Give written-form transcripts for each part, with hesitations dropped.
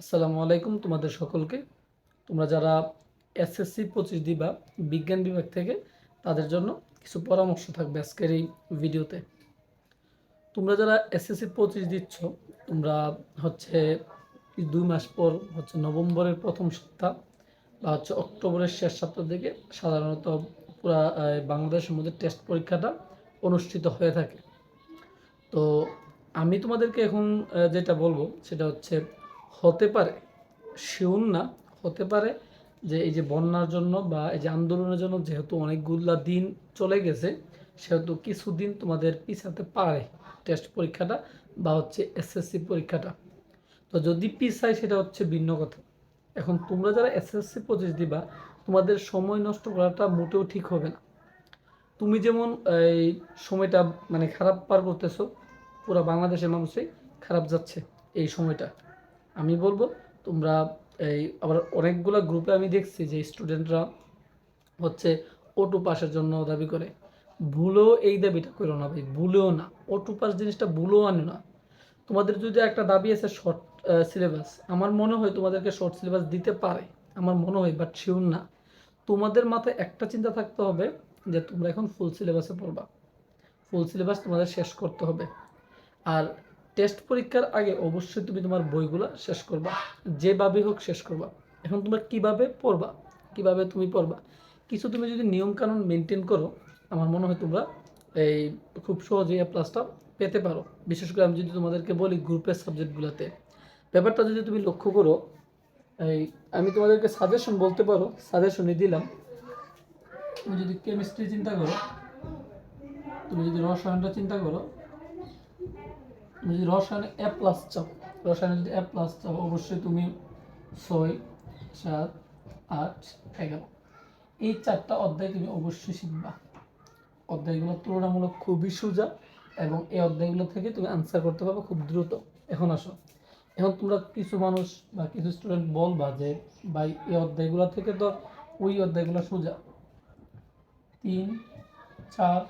আসসালামু আলাইকুম তোমাদের সকলকে। তোমরা যারা এসএসসি 25 দিবা বিজ্ঞান বিভাগ থেকে, তাদের জন্য কিছু পরামর্শ থাকবে আজকের এই ভিডিওতে। তোমরা যারা এসএসসি 25 দিচ্ছ, তোমরা হচ্ছে 2 মাস পর হচ্ছে নভেম্বরের প্রথম সপ্তাহ বা হচ্ছে অক্টোবরের শেষ সপ্তাহ থেকে সাধারণত পুরা বাংলাদেশের মধ্যে টেস্ট পরীক্ষাটা অনুষ্ঠিত হয়ে থাকে। তো আমি তোমাদেরকে এখন যেটা বলবো সেটা হচ্ছে, হতে পারে, শিওর না, হতে পারে যে এই যে বন্যার জন্য বা এই যে আন্দোলনের জন্য যেহেতু অনেকগুলা দিন চলে গেছে, সেহেতু কিছুদিন তোমাদের পিছাতে পারে টেস্ট পরীক্ষাটা বা হচ্ছে এসএসসি পরীক্ষাটা। তো যদি পিছায় সেটা হচ্ছে ভিন্ন কথা। এখন তোমরা যারা এসএসসি 25 দিবা, তোমাদের সময় নষ্ট করাটা মোটেও ঠিক হবে না। তুমি যেমন এই সময়টা মানে খারাপ পার করতেছো, পুরো বাংলাদেশের মানুষই খারাপ যাচ্ছে এই সময়টা। আমি বলবো তোমরা এই আবার অনেকগুলো গ্রুপে আমি দেখছি যে স্টুডেন্টরা হচ্ছে অটো পাসের জন্য দাবি করে। ভুলেও এই দাবিটা করো না ভাই, ভুলেও না। অটো পাস জিনিসটা ভুলেও আনো না। তোমাদের যদি একটা দাবি আছে শর্ট সিলেবাস, আমার মনে হয় তোমাদেরকে শর্ট সিলেবাস দিতে পারে, আমার মনে হয়, বাট শিওর না। তোমাদের মাথায় একটা চিন্তা থাকতে হবে যে তোমরা এখন ফুল সিলেবাসে পড়বা, ফুল সিলেবাস তোমাদের শেষ করতে হবে। আর টেস্ট পরীক্ষার আগে অবশ্যই তুমি তোমার বইগুলো শেষ করবা, যেভাবে হোক শেষ করবা। এখন তোমরা কিভাবে পড়বা, কিভাবে তুমি পড়বা, কিছু তুমি যদি নিয়মকানুন মেনটেন করো, আমার মনে হয় তোমরা এই খুব সহজেই এ প্লাসটা পেতে পারো। বিশেষ করে আমি যদি তোমাদেরকে বলি গ্রুপের সাবজেক্টগুলোতে, ব্যাপারটা যদি তুমি লক্ষ্য করো, এই আমি তোমাদেরকে সাজেশন বলতে পারো, সাজেশনই দিলাম। তুমি যদি কেমিস্ট্রি চিন্তা করো, তুমি যদি রসায়নটা চিন্তা করো, তুমি যদি রসায়নে এ প্লাস চাও, রসায়নে যদি এ প্লাস চাও, অবশ্যই তুমি 6, 7, 8, 11 এই 4টা অধ্যায় তুমি অবশ্যই শিখবা। অধ্যায়গুলো তুলনামূলক খুবই সোজা এবং এই অধ্যায়গুলো থেকে তুমি আনসার করতে পারবে খুব দ্রুত। এখন আসো, এখন তোমরা কিছু মানুষ বা কিছু স্টুডেন্ট বলবা যে ভাই এই অধ্যায়গুলো থেকে তো ওই অধ্যায়গুলো সোজা, 3, 4,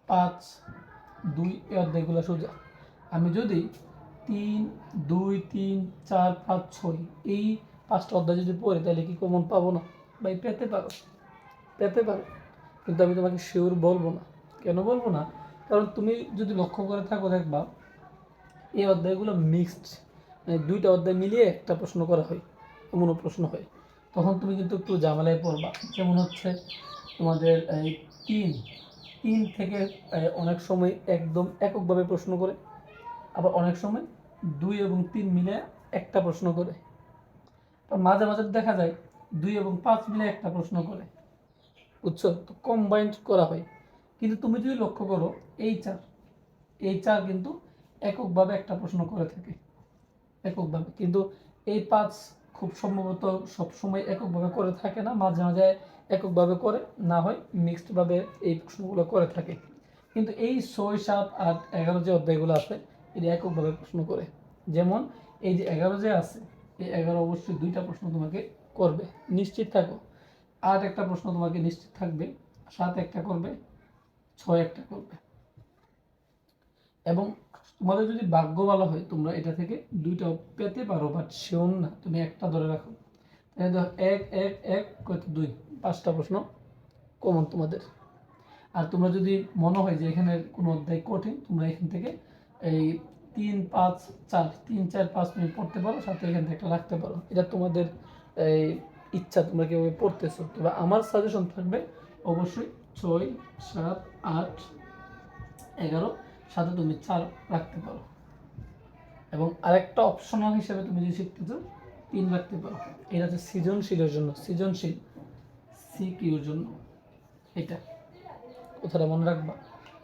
5, 2 এই অধ্যায়গুলো সোজা। আমি যদি 3, 2, 3, 4, 5, 6 এই 5টা অধ্যায় যদি পড়ি, তাহলে কি কমন পাবো না? ভাই পেতে পারো, পেতে পারো, কিন্তু আমি তোমাকে শিওর বলবো না। কেন বলবো না? কারণ তুমি যদি লক্ষ্য করে থাকো, দেখবা এই অধ্যায়গুলো মিক্সড, মানে 2টা অধ্যায় মিলিয়ে একটা প্রশ্ন করা হয়, এমনও প্রশ্ন হয়। তখন তুমি কিন্তু একটু ঝামেলায় পড়বা। যেমন হচ্ছে তোমাদের এই 3 থেকে অনেক সময় একদম এককভাবে প্রশ্ন করে, আবার অনেক সময় 2 এবং 3 মিলে একটা প্রশ্ন করে, আর মাঝে মাঝে দেখা যায় 2 এবং 5 মিলে একটা প্রশ্ন করে। বুঝছো? তো কম্বাইন্ড করা হয়। কিন্তু তুমি যদি লক্ষ্য করো, এই চার কিন্তু এককভাবে একটা প্রশ্ন করে থাকে, এককভাবে। কিন্তু এই 5 খুব সম্ভবত সবসময় এককভাবে করে থাকে না, মাঝে মাঝে এককভাবে করে, না হয় মিক্সডভাবে এই প্রশ্নগুলো করে থাকে। কিন্তু এই 6, 7, 8, 11 যে অধ্যায়গুলো আছে, এটি এককভাবে প্রশ্ন করে। যেমন এই যে 11 যে আছে, এই 11 অবশ্যই 2টা প্রশ্ন তোমাকে করবে, নিশ্চিত থাকো। 8 একটা প্রশ্ন তোমাকে নিশ্চিত থাকবে, 7 একটা করবে, 6 একটা করবে। এবং তোমাদের যদি ভাগ্য ভালো হয়, তোমরা এটা থেকে 2টা পেতে পারো, বাট শিওর না। তুমি একটা ধরে রাখো, তাহলে ধর 1, 1, 1 কত 2, 5টা প্রশ্ন কমন তোমাদের। আর তোমরা যদি মনে হয় যে এখানে কোনো অধ্যায় কঠিন, তোমরা এখান থেকে এই 3, 5, 4, 3, 4, 5 তুমি পড়তে পারো, সাথে এখান থেকে একটা রাখতে পারো। এটা তোমাদের এই ইচ্ছা, তোমরা কীভাবে পড়তেছো। তবে আমার সাজেশন থাকবে অবশ্যই 6, 7, 8, 11 সাথে তুমি 4 রাখতে পারো। এবং আরেকটা অপশনাল হিসেবে তুমি যদি শিখতে চাও, 3 রাখতে পারো। এটা হচ্ছে সৃজনশীলের জন্য, সৃজনশীল সিকিউর জন্য। এটা কথাটা মনে রাখবা।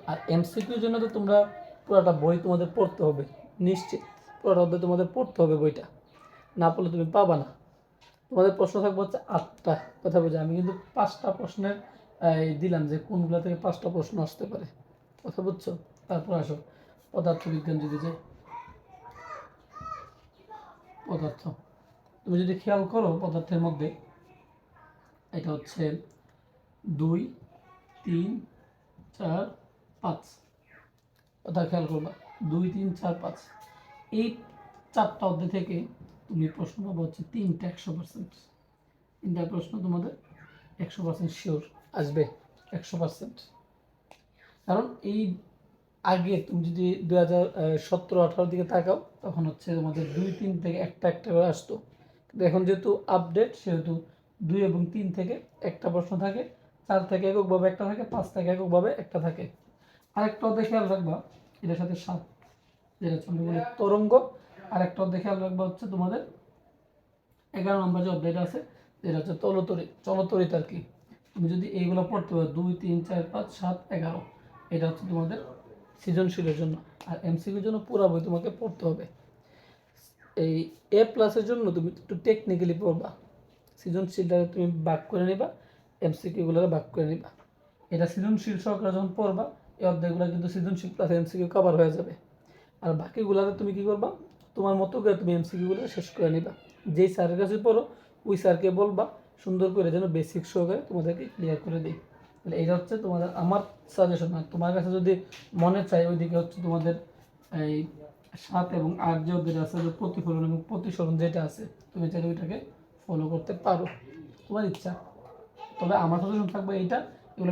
আর এমসিকিউর জন্য তো তোমরা পুরোটা বই তোমাদের পড়তে হবে, নিশ্চিত। পুরোটা অধ্যায় তোমাদের পড়তে হবে, বইটা না পড়লে তুমি পাবা না। তোমাদের প্রশ্ন থাকবে হচ্ছে 8টা, কথা বুঝে। আমি কিন্তু 5টা প্রশ্নের দিলাম যে কোনগুলো থেকে 5টা প্রশ্ন আসতে পারে, কথা বুঝছো? তারপর আসো পদার্থবিজ্ঞান। যদি যাই পদার্থ, তুমি যদি খেয়াল করো পদার্থের মধ্যে, এটা হচ্ছে 2, 3, 4, 5, কথা খেয়াল করবা, 2, 3, 4, 5 এই 4টা অধ্যায় থেকে তুমি প্রশ্ন পাবো হচ্ছে 3টা 100%। 3টা প্রশ্ন তোমাদের 100% শিওর আসবে, 100%। কারণ এই আগে তুমি যদি 2017-18 দিকে তাকাও, তখন হচ্ছে তোমাদের 2-3 থেকে একটা একটা করে আসতো। কিন্তু এখন যেহেতু আপডেট, সেহেতু 2 এবং 3 থেকে একটা প্রশ্ন থাকে, 4 থেকে এককভাবে একটা থাকে, 5 থেকে এককভাবে একটা থাকে। আরেকটা অধ্যায় খেয়াল রাখবা, এটার সাথে 7, যেটা হচ্ছে আমরা বলি তরঙ্গ। আরেকটা অধ্যায় খেয়াল রাখবা হচ্ছে তোমাদের 11 নম্বর যে অধ্যায়টা আছে, যেটা হচ্ছে চলতরিত আর কি। তুমি যদি এইগুলো পড়তে পারো 2, 3, 4, 5, 7, 11, এটা হচ্ছে তোমাদের সৃজনশীলের জন্য। আর এমসিকিউর জন্য পুরো বই তোমাকে পড়তে হবে। এই এ প্লাসের জন্য তুমি একটু টেকনিক্যালি পড়বা, সৃজনশীলটা তুমি ভাগ করে নিবা, এমসিকিউগুলো ভাগ করে নিবা। এটা সৃজনশীল সহকারে যখন পড়বা, এই অধ্যায়গুলো কিন্তু সৃজনশীল প্লাস এমসিকিউ কভার হয়ে যাবে। আর বাকিগুলোতে তুমি কি করবা, তোমার মতো করে তুমি এমসিকিউগুলো শেষ করে নিবা। যেই স্যারের কাছে পড়ো, ওই স্যারকে বলবা সুন্দর করে যেন বেসিক সহকারে তোমাদেরকে ক্লিয়ার করে দিই। তাহলে এটা হচ্ছে তোমাদের আমার সাজেশন। আর তোমার কাছে যদি মনে চাই, ওইদিকে হচ্ছে তোমাদের এই 7 এবং 8 যে অধ্যায় আছে, যে প্রতিফলন এবং প্রতিসরণ যেটা আছে, তুমি চাইলে ওইটাকে ফলো করতে পারো, তোমার ইচ্ছা। তবে আমার সাজেশন থাকবে এইটা, এগুলো